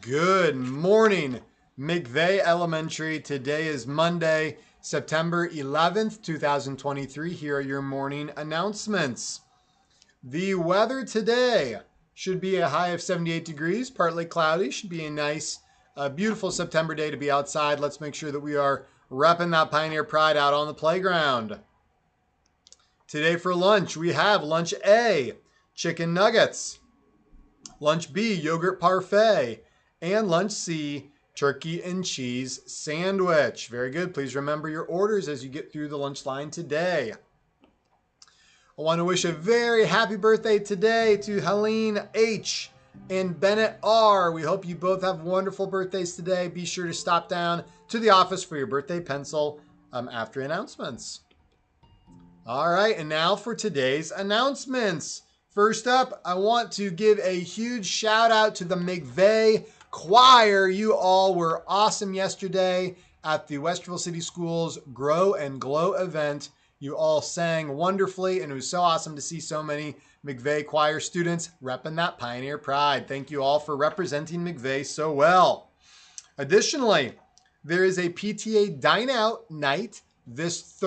Good morning, McVay Elementary. Today is Monday, September 11th, 2023. Here are your morning announcements. The weather today should be a high of 78 degrees, partly cloudy. Should be a nice, beautiful September day to be outside. Let's make sure that we are repping that Pioneer Pride out on the playground. Today for lunch, we have lunch A, chicken nuggets. Lunch B, yogurt parfait. And lunch C, turkey and cheese sandwich. Very good. Please remember your orders as you get through the lunch line today. I want to wish a very happy birthday today to Helene H. and Bennett R. We hope you both have wonderful birthdays today. Be sure to stop down to the office for your birthday pencil after announcements. All right, and now for today's announcements. First up, I want to give a huge shout out to the McVay Choir. You all were awesome yesterday at the Westerville City Schools Grow and Glow event. You all sang wonderfully, and it was so awesome to see so many McVay Choir students repping that Pioneer Pride. Thank you all for representing McVay so well. Additionally, there is a PTA Dine Out night this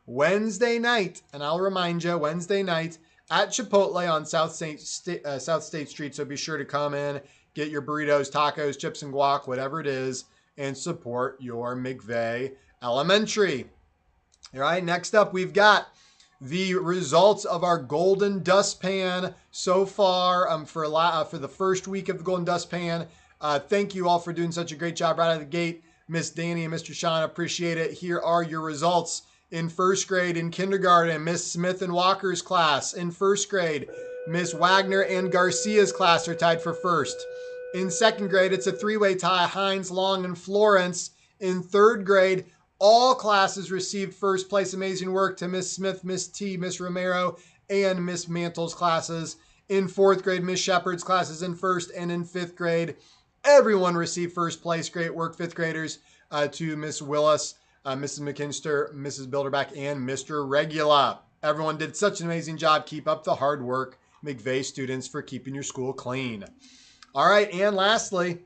Wednesday night, and I'll remind you, Wednesday night at Chipotle on South State Street. So be sure to come in, get your burritos, tacos, chips, and guac, whatever it is, and support your McVay Elementary. All right, next up, we've got the results of our Golden Dustpan so far for the first week of the Golden Dustpan. Thank you all for doing such a great job right out of the gate. Miss Danny and Mr. Sean, appreciate it. Here are your results. In first grade, in kindergarten, Miss Smith and Walker's class. In first grade, Miss Wagner and Garcia's class are tied for first. In second grade, it's a three-way tie, Hines, Long, and Florence. In third grade, all classes received first place. Amazing work to Miss Smith, Miss T, Miss Romero, and Miss Mantle's classes. In fourth grade, Miss Shepard's classes in first, and in fifth grade, everyone received first place. Great work, fifth graders, to Miss Willis, Mrs. McKinster, Mrs. Bilderback, and Mr. Regula. Everyone did such an amazing job. Keep up the hard work, McVay students, for keeping your school clean. All right, and lastly,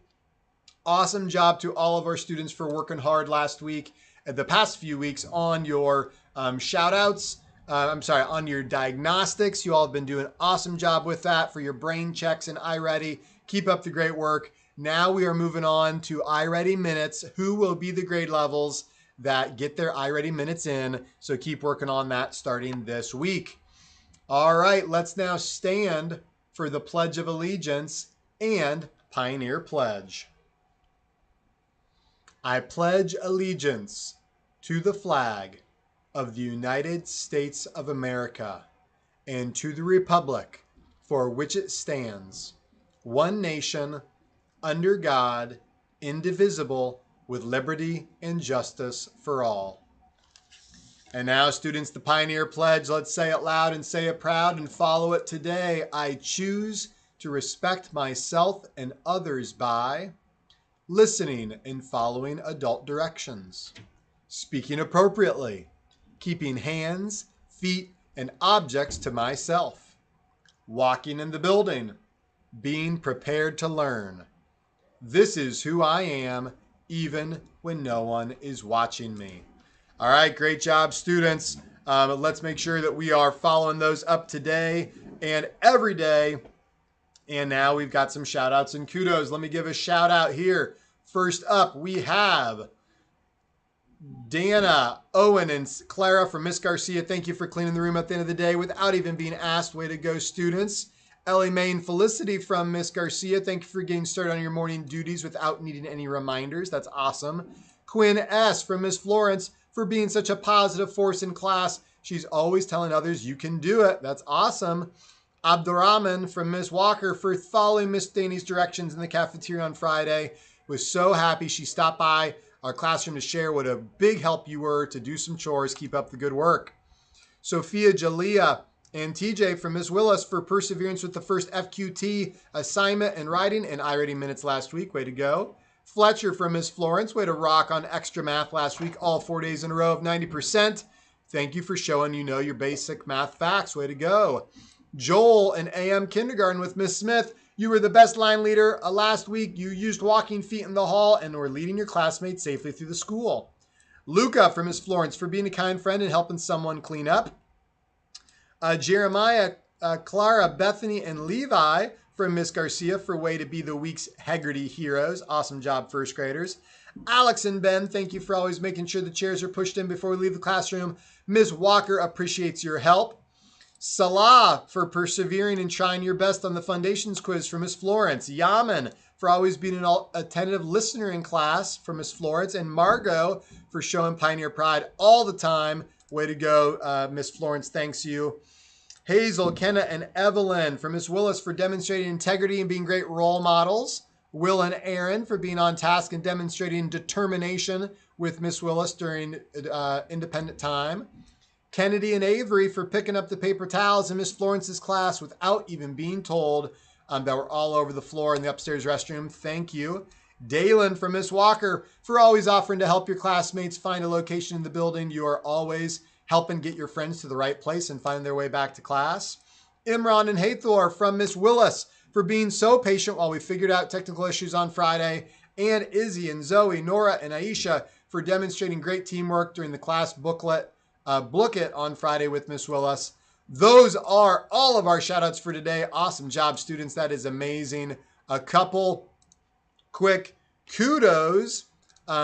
awesome job to all of our students for working hard last week, the past few weeks on your shout-outs. On your diagnostics. You all have been doing an awesome job with that for your brain checks and iReady. Keep up the great work. Now we are moving on to iReady minutes. Who will be the grade levels that get their iReady minutes in? So keep working on that starting this week. All right, let's now stand for the Pledge of Allegiance and Pioneer Pledge. I pledge allegiance to the flag of the United States of America and to the republic for which it stands, one nation, under God, indivisible, with liberty and justice for all. And now, students, the Pioneer Pledge. Let's say it loud and say it proud and follow it today. I choose to respect myself and others by listening and following adult directions, speaking appropriately, keeping hands, feet, and objects to myself, walking in the building, being prepared to learn. This is who I am, even when no one is watching me. All right, great job, students. Let's make sure that we are following those up today and every day. And now we've got some shout outs and kudos. Let me give a shout out here. First up, we have Dana, Owen, and Clara from Miss Garcia. Thank you for cleaning the room at the end of the day without even being asked. Way to go, students. Ellie Mae and Felicity from Miss Garcia. Thank you for getting started on your morning duties without needing any reminders. That's awesome. Quinn S. from Miss Florence for being such a positive force in class. She's always telling others you can do it. That's awesome. Abdurrahman from Miss Walker for following Miss Danny's directions in the cafeteria on Friday. Was so happy she stopped by our classroom to share what a big help you were to do some chores. Keep up the good work. Sophia Jalea and TJ from Ms. Willis for perseverance with the first FQT assignment and writing and iReady minutes last week. Way to go. Fletcher from Ms. Florence. Way to rock on extra math last week. All 4 days in a row of 90%. Thank you for showing you know your basic math facts. Way to go. Joel in AM kindergarten with Miss Smith. You were the best line leader. Last week, you used walking feet in the hall and were leading your classmates safely through the school. Luca from Miss Florence for being a kind friend and helping someone clean up. Jeremiah, Clara, Bethany, and Levi from Miss Garcia for way to be the week's Haggerty heroes. Awesome job, first graders. Alex and Ben, thank you for always making sure the chairs are pushed in before we leave the classroom. Ms. Walker appreciates your help. Salah for persevering and trying your best on the foundations quiz for Miss Florence. Yaman for always being an attentive listener in class for Miss Florence. And Margot for showing Pioneer Pride all the time. Way to go, Miss Florence. Thanks you. Hazel, Kenna, and Evelyn for Miss Willis for demonstrating integrity and being great role models. Will and Aaron for being on task and demonstrating determination with Miss Willis during independent time. Kennedy and Avery for picking up the paper towels in Miss Florence's class without even being told that were all over the floor in the upstairs restroom. Thank you. Dalen from Miss Walker for always offering to help your classmates find a location in the building. You are always helping get your friends to the right place and find their way back to class. Imran and Hathor from Miss Willis for being so patient while we figured out technical issues on Friday. And Izzy and Zoe, Nora, and Aisha for demonstrating great teamwork during the class booklet on Friday with Miss Willis. Those are all of our shout outs for today. Awesome job, students. That is amazing. A couple quick kudos.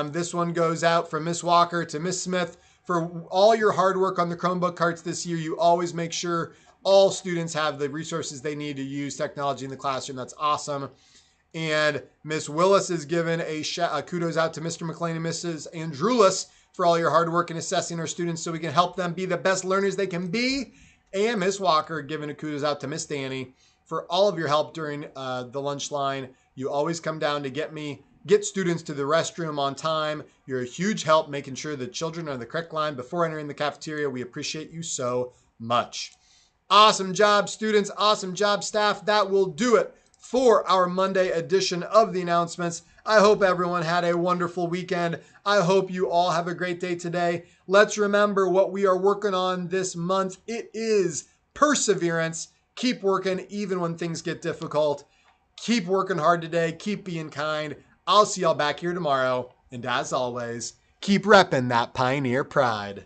This one goes out from Miss Walker to Miss Smith for all your hard work on the Chromebook carts this year. You always make sure all students have the resources they need to use technology in the classroom. That's awesome. And Miss Willis is given a kudos out to Mr. McLean and Mrs. Androulis for all your hard work in assessing our students so we can help them be the best learners they can be. And Miss Walker giving a kudos out to Miss Danny for all of your help during the lunch line. You always come down to get students to the restroom on time. You're a huge help making sure the children are on the correct line before entering the cafeteria. We appreciate you so much. Awesome job, students. Awesome job, staff. That will do it for our Monday edition of the announcements. I hope everyone had a wonderful weekend. I hope you all have a great day today. Let's remember what we are working on this month. It is perseverance. Keep working even when things get difficult. Keep working hard today. Keep being kind. I'll see y'all back here tomorrow. And as always, keep repping that Pioneer Pride.